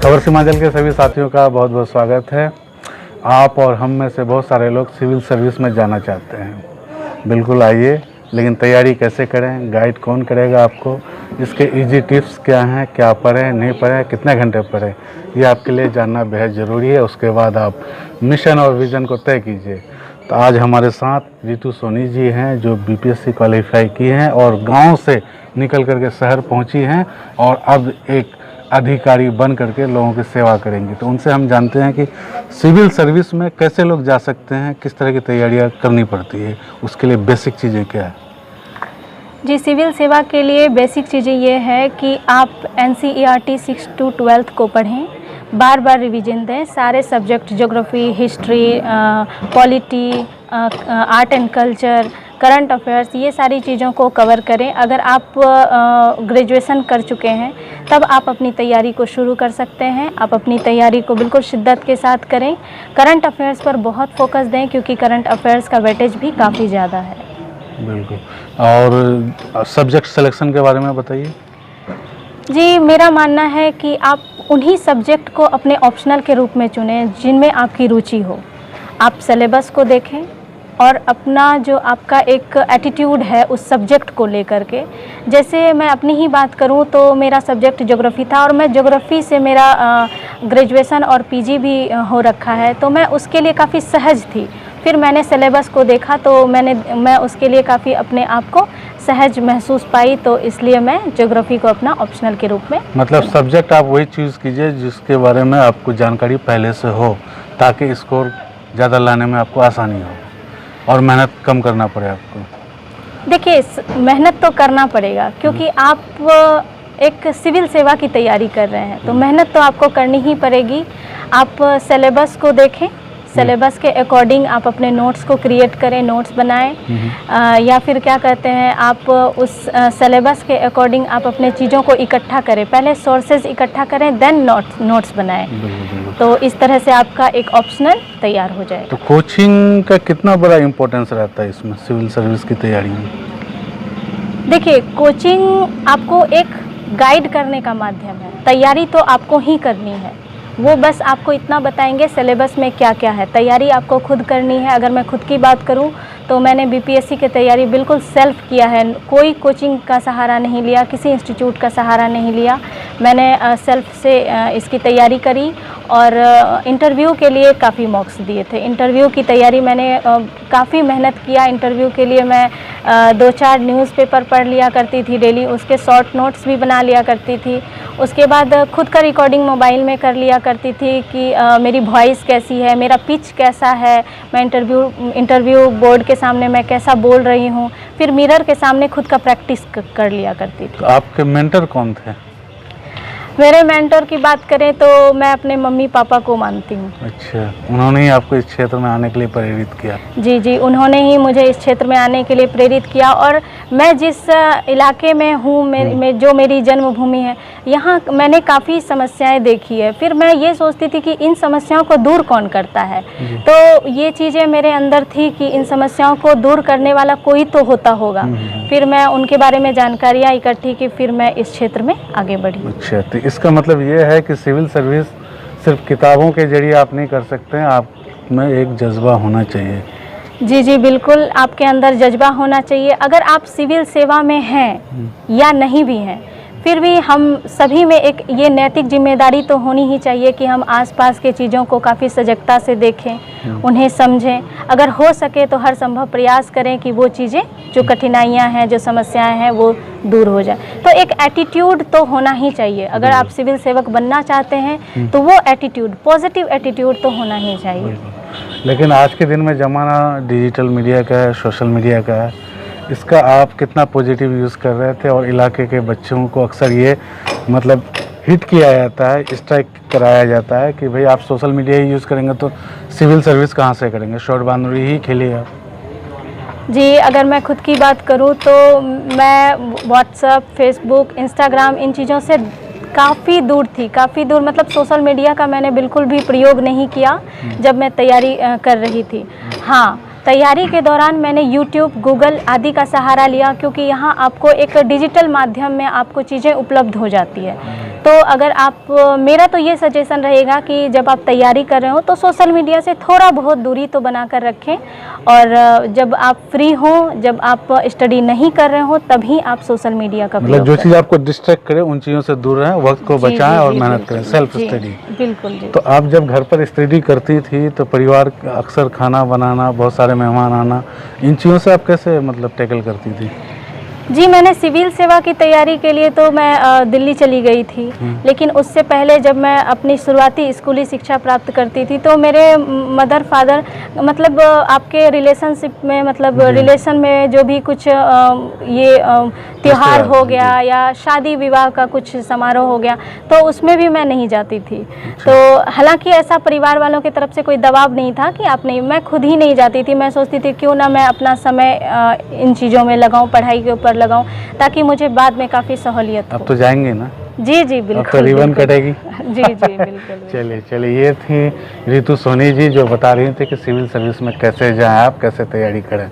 खबर सीमांचल के सभी साथियों का बहुत बहुत स्वागत है। आप और हम में से बहुत सारे लोग सिविल सर्विस में जाना चाहते हैं। बिल्कुल आइए, लेकिन तैयारी कैसे करें, गाइड कौन करेगा आपको, इसके इजी टिप्स क्या हैं, क्या पढ़ें नहीं पढ़ें, कितने घंटे पढ़ें, ये आपके लिए जानना बेहद ज़रूरी है। उसके बाद आप मिशन और विज़न को तय कीजिए। तो आज हमारे साथ रितु सोनी जी हैं, जो बीपीएससी क्वालिफाई की हैं और गाँव से निकल करके शहर पहुँची हैं और अब एक अधिकारी बन करके लोगों की सेवा करेंगी। तो उनसे हम जानते हैं कि सिविल सर्विस में कैसे लोग जा सकते हैं, किस तरह की तैयारियां करनी पड़ती है, उसके लिए बेसिक चीज़ें क्या है। जी, सिविल सेवा के लिए बेसिक चीज़ें ये है कि आप NCERT 6 to 12 को पढ़ें, बार बार रिवीजन दें, सारे subject geography, history, polity, art and culture, current affairs, ये सारी चीज़ों को कवर करें। अगर आप ग्रेजुएशन कर चुके हैं तब आप अपनी तैयारी को शुरू कर सकते हैं। आप अपनी तैयारी को बिल्कुल शिद्दत के साथ करें। करंट अफेयर्स पर बहुत फोकस दें, क्योंकि करंट अफेयर्स का वेटेज भी काफ़ी ज़्यादा है। बिल्कुल। और सब्जेक्ट सिलेक्शन के बारे में बताइए। जी, मेरा मानना है कि आप उन्हीं सब्जेक्ट को अपने ऑप्शनल के रूप में चुनें जिनमें आपकी रुचि हो। आप सिलेबस को देखें और अपना जो आपका एक एटीट्यूड है उस सब्जेक्ट को लेकर के। जैसे मैं अपनी ही बात करूं तो मेरा सब्जेक्ट ज्योग्राफी था और मैं ज्योग्राफी से मेरा ग्रेजुएशन और पीजी भी हो रखा है, तो मैं उसके लिए काफ़ी सहज थी। फिर मैंने सिलेबस को देखा तो मैं उसके लिए काफ़ी अपने आप को सहज महसूस पाई, तो इसलिए मैं ज्योग्राफी को अपना ऑप्शनल के रूप में। मतलब सब्जेक्ट आप वही चूज़ कीजिए जिसके बारे में आपको जानकारी पहले से हो, ताकि स्कोर ज़्यादा लाने में आपको आसानी हो और मेहनत कम करना पड़े आपको। देखिए, मेहनत तो करना पड़ेगा, क्योंकि आप एक सिविल सेवा की तैयारी कर रहे हैं, तो मेहनत तो आपको करनी ही पड़ेगी। आप सिलेबस को देखें, सिलेबस के अकॉर्डिंग आप अपने नोट्स को क्रिएट करें, नोट्स बनाएं, या फिर क्या कहते हैं, आप उस सिलेबस के अकॉर्डिंग आप अपने चीज़ों को इकट्ठा करें। पहले सोर्सेज इकट्ठा करें, देन नोट्स बनाएं। तो इस तरह से आपका एक ऑप्शनल तैयार हो जाए। तो कोचिंग का कितना बड़ा इम्पोर्टेंस रहता है इसमें, सिविल सर्विस की तैयारी में? देखिए, कोचिंग आपको एक गाइड करने का माध्यम है। तैयारी तो आपको ही करनी है, वो बस आपको इतना बताएंगे सिलेबस में क्या क्या है। तैयारी आपको खुद करनी है। अगर मैं खुद की बात करूं तो मैंने बीपीएससी की तैयारी बिल्कुल सेल्फ किया है। कोई कोचिंग का सहारा नहीं लिया, किसी इंस्टीट्यूट का सहारा नहीं लिया। मैंने सेल्फ से इसकी तैयारी करी और इंटरव्यू के लिए काफ़ी मॉक्स दिए थे। इंटरव्यू की तैयारी मैंने काफ़ी मेहनत किया। इंटरव्यू के लिए मैं 2-4 न्यूज़पेपर पढ़ लिया करती थी डेली, उसके शॉर्ट नोट्स भी बना लिया करती थी। उसके बाद खुद का रिकॉर्डिंग मोबाइल में कर लिया करती थी कि मेरी वॉइस कैसी है, मेरा पिच कैसा है, मैं इंटरव्यू बोर्ड के सामने मैं कैसा बोल रही हूँ। फिर मिरर के सामने खुद का प्रैक्टिस कर लिया करती थी। तो आपके मेंटर कौन थे? मेरे मेंटर की बात करें तो मैं अपने मम्मी पापा को मानती हूँ। अच्छा, उन्होंने ही आपको इस क्षेत्र में आने के लिए प्रेरित किया? जी, उन्होंने ही मुझे इस क्षेत्र में आने के लिए प्रेरित किया। और मैं जिस इलाके में हूँ, जो मेरी जन्मभूमि है, यहाँ मैंने काफ़ी समस्याएं देखी है। फिर मैं ये सोचती थी कि इन समस्याओं को दूर कौन करता है। तो ये चीज़ें मेरे अंदर थी कि इन समस्याओं को दूर करने वाला कोई तो होता होगा। फिर मैं उनके बारे में जानकारियाँ इकट्ठी की, फिर मैं इस क्षेत्र में आगे बढ़ी। अच्छा, तो इसका मतलब ये है कि सिविल सर्विस सिर्फ किताबों के जरिए आप नहीं कर सकते हैं, आप में एक जज्बा होना चाहिए। जी, बिल्कुल, आपके अंदर जज्बा होना चाहिए। अगर आप सिविल सेवा में हैं या नहीं भी हैं, फिर भी हम सभी में एक ये नैतिक जिम्मेदारी तो होनी ही चाहिए कि हम आसपास के चीज़ों को काफ़ी सजगता से देखें, उन्हें समझें। अगर हो सके तो हर संभव प्रयास करें कि वो चीज़ें, जो कठिनाइयां हैं, जो समस्याएं हैं, वो दूर हो जाए। तो एक एटीट्यूड तो होना ही चाहिए। अगर आप सिविल सेवक बनना चाहते हैं तो वो एटीट्यूड, पॉजिटिव एटीट्यूड तो होना ही चाहिए। लेकिन आज के दिन में ज़माना डिजिटल मीडिया का है, सोशल मीडिया का है, इसका आप कितना पॉजिटिव यूज़ कर रहे थे? और इलाके के बच्चों को अक्सर ये मतलब हिट किया जाता है, स्ट्राइक कराया जाता है कि भाई आप सोशल मीडिया ही यूज़ करेंगे तो सिविल सर्विस कहाँ से करेंगे, शॉर्ट बाउंड्री ही खेलिए आप। जी, अगर मैं खुद की बात करूँ तो मैं व्हाट्सएप, फेसबुक, इंस्टाग्राम, इन चीज़ों से काफ़ी दूर थी। काफ़ी दूर मतलब सोशल मीडिया का मैंने बिल्कुल भी प्रयोग नहीं किया जब मैं तैयारी कर रही थी। हाँ, तैयारी के दौरान मैंने यूट्यूब, गूगल आदि का सहारा लिया, क्योंकि यहाँ आपको एक डिजिटल माध्यम में आपको चीज़ें उपलब्ध हो जाती है। तो अगर आप मेरा तो ये सजेशन रहेगा कि जब आप तैयारी कर रहे हो तो सोशल मीडिया से थोड़ा बहुत दूरी तो बना कर रखें, और जब आप फ्री हो, जब आप स्टडी नहीं कर रहे हो, तभी आप सोशल मीडिया का मतलब प्रयोग जो करें। चीज़ आपको डिस्ट्रैक्ट करे उन चीज़ों से दूर रहें, वक्त को जी, बचाएं जी, और जी, मेहनत बिल्कुल। करें, सेल्फ जी, स्टडी। बिल्कुल जी। तो आप जब घर पर स्टडी करती थी तो परिवार अक्सर खाना बनाना, बहुत सारे मेहमान आना, इन चीज़ों से आप कैसे मतलब टैकल करती थी? जी, मैंने सिविल सेवा की तैयारी के लिए तो मैं दिल्ली चली गई थी, लेकिन उससे पहले जब मैं अपनी शुरुआती स्कूली शिक्षा प्राप्त करती थी तो मेरे मदर फादर मतलब आपके रिलेशनशिप में, मतलब जी। रिलेशन में जो भी कुछ ये त्योहार रिश्तेदार, हो गया जी। या शादी विवाह का कुछ समारोह हो गया, तो उसमें भी मैं नहीं जाती थी। तो हालांकि ऐसा परिवार वालों की तरफ से कोई दबाव नहीं था कि आप नहीं, मैं खुद ही नहीं जाती थी। मैं सोचती थी क्यों ना मैं अपना समय इन चीज़ों में लगाऊं, पढ़ाई के ऊपर लगाऊं, ताकि मुझे बाद में काफ़ी सहूलियत अब हो। तो जाएंगे ना? जी जी अब तो बिल्कुल, रिबन बिल्कुल। कटेगी। जी जी बिल्कुल। चलिए चलिए, ये थी रितु सोनी जी जो बता रही थी कि सिविल सर्विस में कैसे जाएं, आप कैसे तैयारी करें।